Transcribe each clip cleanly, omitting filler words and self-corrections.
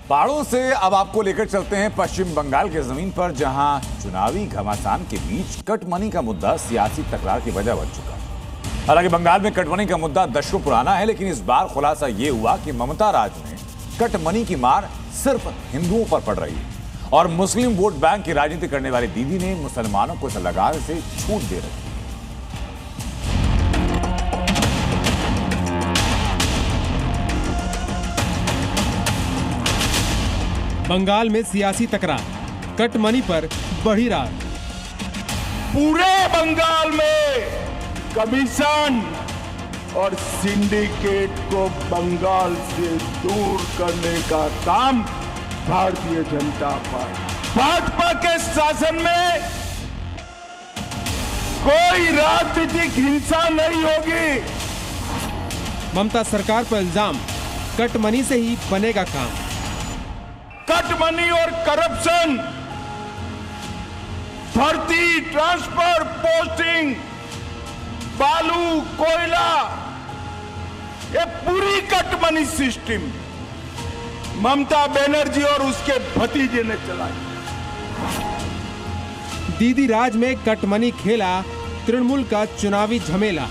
पहाड़ों से अब आपको लेकर चलते हैं पश्चिम बंगाल के जमीन पर, जहां चुनावी घमासान के बीच कटमनी का मुद्दा सियासी तकरार की वजह बन चुका है। हालांकि बंगाल में कटमनी का मुद्दा दशकों पुराना है, लेकिन इस बार खुलासा यह हुआ कि ममता राज में कटमनी की मार सिर्फ हिंदुओं पर पड़ रही है और मुस्लिम वोट बैंक की राजनीति करने वाली दीदी ने मुसलमानों को इस लगाव से छूट दे रही है। बंगाल में सियासी तकरार, कटमनी पर बढ़ी रात। पूरे बंगाल में कमीशन और सिंडिकेट को बंगाल से दूर करने का काम भारतीय जनता पार्टी, भाजपा के शासन में कोई राजनीतिक हिंसा नहीं होगी। ममता सरकार पर इल्जाम, कटमनी से ही बनेगा काम। कटमनी और करप्शन, भर्ती, ट्रांसफर, पोस्टिंग, बालू, कोयला, ये पूरी कटमनी सिस्टम ममता बनर्जी और उसके भतीजे ने चलाई। दीदी राज में कटमनी खेला, तृणमूल का चुनावी झमेला।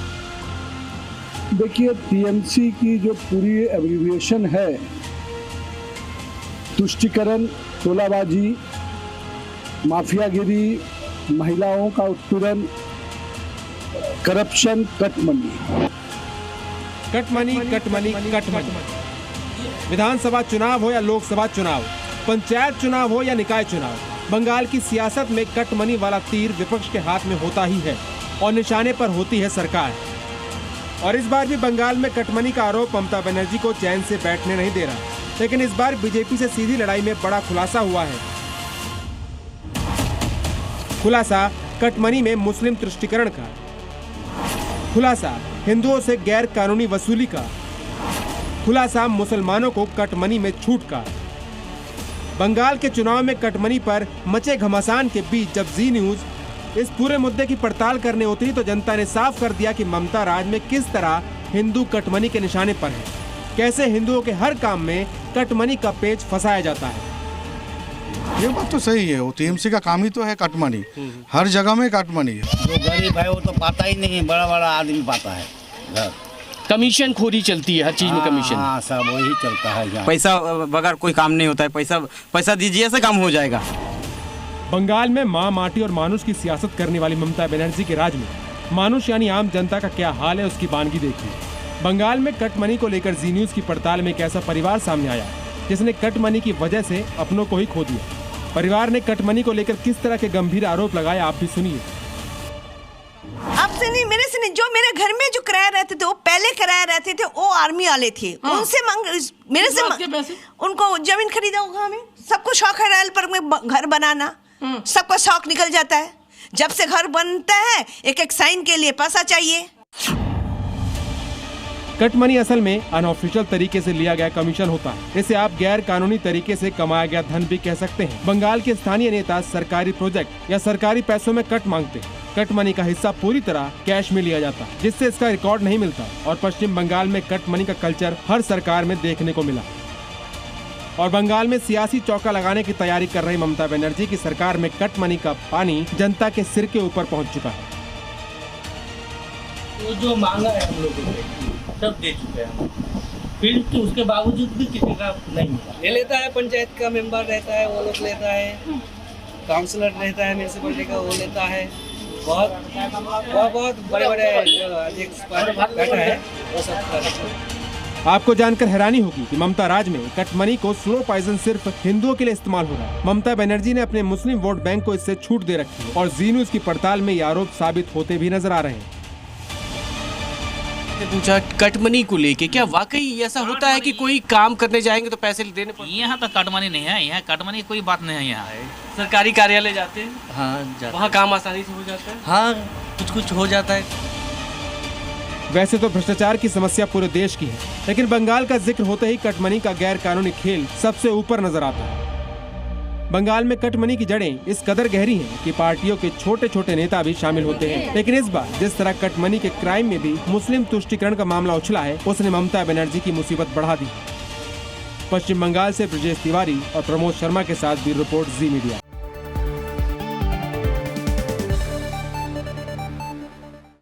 देखिए, टीएमसी की जो पूरी एब्रिविएशन है, तुष्टीकरण, तोलाबाजी, माफियागिरी, महिलाओं का उत्पीड़न, corruption, cut money. Cut money cut money cut money. विधानसभा चुनाव हो या लोकसभा चुनाव, पंचायत चुनाव हो या निकाय चुनाव, बंगाल की सियासत में कटमनी वाला तीर विपक्ष के हाथ में होता ही है और निशाने पर होती है सरकार। और इस बार भी बंगाल में कटमनी का आरोप ममता बनर्जी को चैन से बैठने नहीं दे रहा। लेकिन इस बार बीजेपी से सीधी लड़ाई में बड़ा खुलासा हुआ है। खुलासा कटमनी में मुस्लिम तुष्टीकरण का, खुलासा हिंदुओं से गैर कानूनी वसूली का, खुलासा मुसलमानों को कटमनी में छूट का। बंगाल के चुनाव में कटमनी पर मचे घमासान के बीच जब जी न्यूज इस पूरे मुद्दे की पड़ताल करने उतरी तो जनता ने साफ कर दिया कि ममता राज में किस तरह हिंदू कटमनी के निशाने पर है, कैसे हिंदुओं के हर काम में कटमनी का पेच फंसाया जाता है। ये बात तो सही है, वो टीएमसी का काम ही तो है कटमनी, हर जगह में कटमनी है। जो गरीब है वो तो पाता ही नहीं है, बड़ा बड़ा आदमी पाता है। कमीशन खोरी चलती है, हर चीज में कमीशन। हाँ, सब वही चलता है यहाँ। पैसा बगैर कोई काम नहीं होता है, पैसा दीजिए से काम हो जाएगा। बंगाल में माँ, माटी और मानुष की सियासत करने वाली ममता बनर्जी के राज में मानुष यानी आम जनता का क्या हाल है, उसकी वानगी देखिए। बंगाल में कटमनी को लेकर जी न्यूज की पड़ताल में एक ऐसा परिवार सामने आया जिसने कटमनी की वजह से अपनों को ही खो दिया। परिवार ने कटमनी को लेकर किस तरह के गंभीर आरोप लगाए, आप भी सुनिए। आपसे नहीं, मेरे से नहीं, जो मेरे घर में जो किराया रहते थे, वो पहले किराया रहते थे, वो आर्मी वाले थे। हाँ। उनसे मेरे से उनको जमीन खरीदा होगा। हमें सबको शौक है रॉयल पार्क में घर बनाना, सबका शौक निकल जाता है। जब से घर बनता है एक एक साइन के लिए पैसा चाहिए। कटमनी असल में अनऑफिशियल तरीके से लिया गया कमीशन होता है। इसे आप गैर कानूनी तरीके से कमाया गया धन भी कह सकते हैं। बंगाल के स्थानीय नेता सरकारी प्रोजेक्ट या सरकारी पैसों में कट मांगते हैं। कटमनी का हिस्सा पूरी तरह कैश में लिया जाता है, जिससे इसका रिकॉर्ड नहीं मिलता। और पश्चिम बंगाल में कटमनी का कल्चर हर सरकार में देखने को मिला। और बंगाल में सियासी चौका लगाने की तैयारी कर रही ममता बनर्जी की सरकार में कटमनी का पानी जनता के सिर के ऊपर पहुँच चुका है। वो जो मांगा है हम लोगों ने सब दे चुके हैं, फिर तो उसके बावजूद भी किसी का नहीं मिला। ले लेता है, पंचायत का मेंबर रहता है वो लोग लेता है, काउंसलर रहता है म्यूनसिपलिटी का वो लेता है, बहुत बड़े बड़े बैठा है वो सब कर। आपको जानकर हैरानी होगी कि ममता राज में कटमनी को स्लो पॉइजन सिर्फ हिंदुओं के लिए इस्तेमाल हो रहा है। ममता बनर्जी ने अपने मुस्लिम वोट बैंक को इससे छूट दे रखी है और जी न्यूज की पड़ताल में ये आरोप साबित होते भी नजर आ रहे हैं। पूछा कटमनी को लेके, क्या वाकई ऐसा होता है कि कोई काम करने जाएंगे तो पैसे देने पड़ते? यहाँ तो कटमनी नहीं है, यहाँ कटमनी कोई बात नहीं है। यहाँ सरकारी कार्यालय जाते हैं, हाँ, वहाँ काम आसानी से हो जाता है। हाँ, कुछ हो जाता है। वैसे तो भ्रष्टाचार की समस्या पूरे देश की है, लेकिन बंगाल का जिक्र होते ही कटमनी का गैर कानूनी खेल सबसे ऊपर नजर आता है। बंगाल में कटमनी की जड़ें इस कदर गहरी हैं कि पार्टियों के छोटे छोटे नेता भी शामिल होते हैं। लेकिन इस बार जिस तरह कटमनी के क्राइम में भी मुस्लिम तुष्टीकरण का मामला उछला है, उसने ममता बनर्जी की मुसीबत बढ़ा दी। पश्चिम बंगाल से ब्रजेश तिवारी और प्रमोद शर्मा के साथ ब्यूरो रिपोर्ट जी मीडिया।